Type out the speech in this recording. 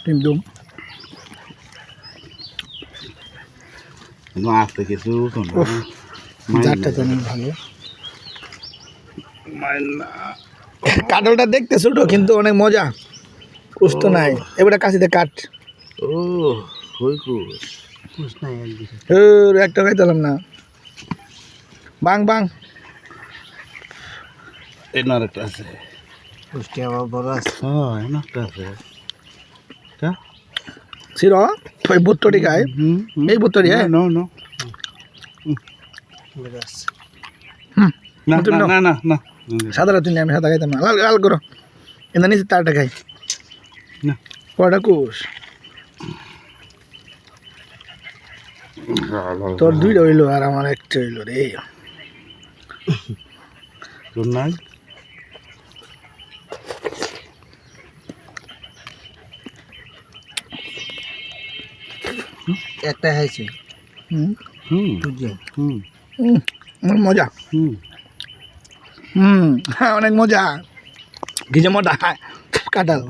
কিন্তু মাছ তো কিছু জারটা তো অনেক ভালো কাটলটা দেখতে ছোট কিন্তু অনেক মজা কুস্ত নাই এবারে কাশিতে কাট ও কই কুস নাই একদিকে একটা খাইতাম না বাং বাং এনার একটা আছে কুষ্টি আবার বড় আছে হ্যাঁ এনার একটা আছে ছিল ওই বোত্তরি খায় এই বোত্তরি হ্যাঁ নো নো বড় আছে না তুমি নাও। না না না সাদাটা তুমি আমি সাদা খাইতাম না লাল লাল করো এনে নিচে তারটা খাই না কটা কুস তোর দুইটা হইলো আর আমার একটা হইলো রে তোর নাই একটা খাইছি হুম বুঝলি হুম অনেক মজা হুম হ্যাঁ অনেক মজা কি যে মজা কাঁঠাল